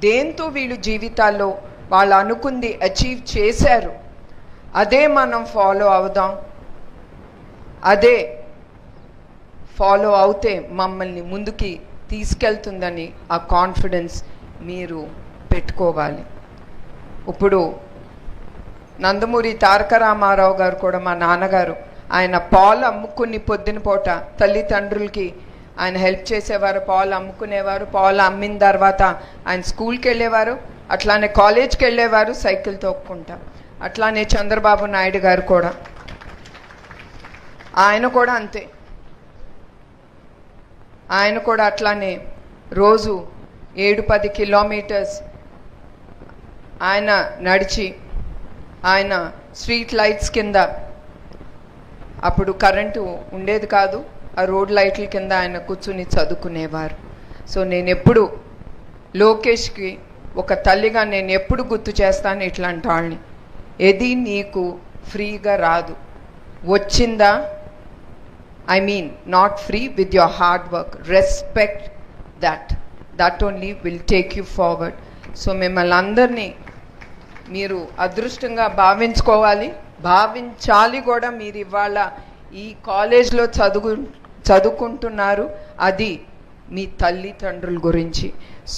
దేంతో వీళ్ళు జీవితాల్లో వాళ్ళు అనుకుంది అచీవ్ చేశారు, అదే మనం ఫాలో అవుదాం. అదే ఫాలో అవుతే మమ్మల్ని ముందుకి తీసుకెళ్తుందని ఆ కాన్ఫిడెన్స్ మీరు పెట్టుకోవాలి. ఇప్పుడు నందమూరి తారక రామారావు గారు కూడా, మా నాన్నగారు, ఆయన పాలు అమ్ముకుని పొద్దున పూట తల్లిదండ్రులకి ఆయన హెల్ప్ చేసేవారు, పాలు అమ్ముకునేవారు. పాలు అమ్మిన తర్వాత ఆయన స్కూల్కి వెళ్ళేవారు, అట్లానే కాలేజ్కి వెళ్ళేవారు సైకిల్ తొక్కుంటా. అట్లానే చంద్రబాబు నాయుడు గారు కూడా, ఆయన కూడా అంతే. ఆయన కూడా అట్లానే రోజు 7-10 కిలోమీటర్స్ ఆయన నడిచి, ఆయన స్ట్రీట్ లైట్స్ కింద, అప్పుడు కరెంటు ఉండేది కాదు, ఆ రోడ్ లైట్ల కింద ఆయన కూర్చుని చదువుకునేవారు. సో నేను ఎప్పుడు లోకేష్కి ఒక తల్లిగా నేను ఎప్పుడు గుర్తు చేస్తాను ఇట్లాంటి వాళ్ళని. ఏది నీకు ఫ్రీగా రాదు, వచ్చిందా, I mean not free, with your hard work, respect that only will take you forward. So మిమ్మల్ని అందరినీ మీరు అదృష్టంగా భావించుకోవాలి, భావించాలి కూడా. మీరు ఇవాళ ఈ కాలేజ్లో చదువుకుంటున్నారు, అది మీ తల్లిదండ్రుల గురించి.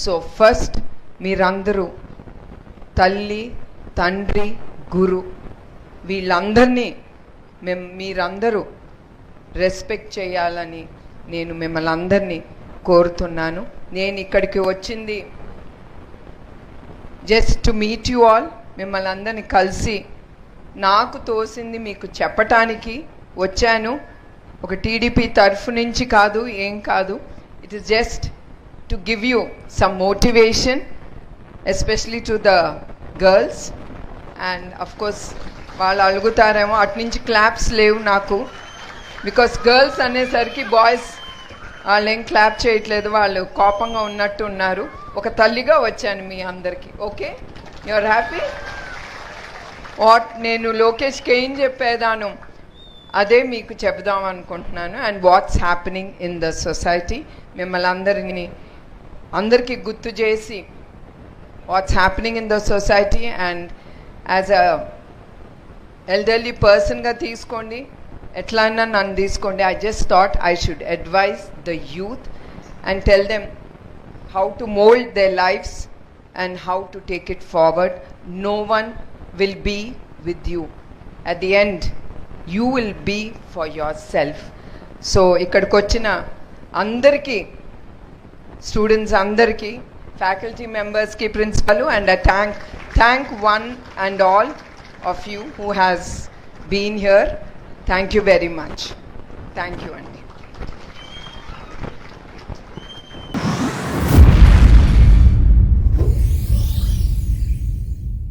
సో ఫస్ట్ మీరందరూ తల్లి, తండ్రి, గురు, వీళ్ళందరినీ మీరందరూ రెస్పెక్ట్ చేయాలని నేను మిమ్మల్ని అందరినీ కోరుతున్నాను. నేను ఇక్కడికి వచ్చింది just to meet you all, మిమ్మల్ని అందరినీ కలిసి నాకు తోసింది మీకు చెప్పటానికి వచ్చాను. ఒక టీడీపీ తరఫు నుంచి కాదు, ఏం కాదు. It is just to give you some motivation, especially to the girls. And of course వాళ్ళు అలుగుతారేమో, అట్నుంచి క్లాప్స్ లేవు నాకు, బికాస్ గర్ల్స్ అనేసరికి బాయ్స్ వాళ్ళు ఏం క్లాప్ చేయట్లేదు, వాళ్ళు కోపంగా ఉన్నట్టు ఉన్నారు. ఒక తల్లిగా వచ్చాను మీ అందరికీ. Okay, you are happy? What నేను లోకేష్కి ఏం చెప్పేదాను అదే మీకు చెప్దాం అనుకుంటున్నాను. And what's happening in the society, మిమ్మల్ని అందరికీ గుర్తు చేసి what's happening in the society. And as a elderly పర్సన్గా తీసుకోండి, ఎట్లయినా నన్ను తీసుకోండి. I just thought I should advise the youth and tell them how to mold their lives and how to take it forward. No one will be with you. At the end, you will be for yourself. So ikkadiki vachina andarki, students andarki, faculty members ki, principal, and I thank one and all of you who has been here. Thank you very much. Thank you.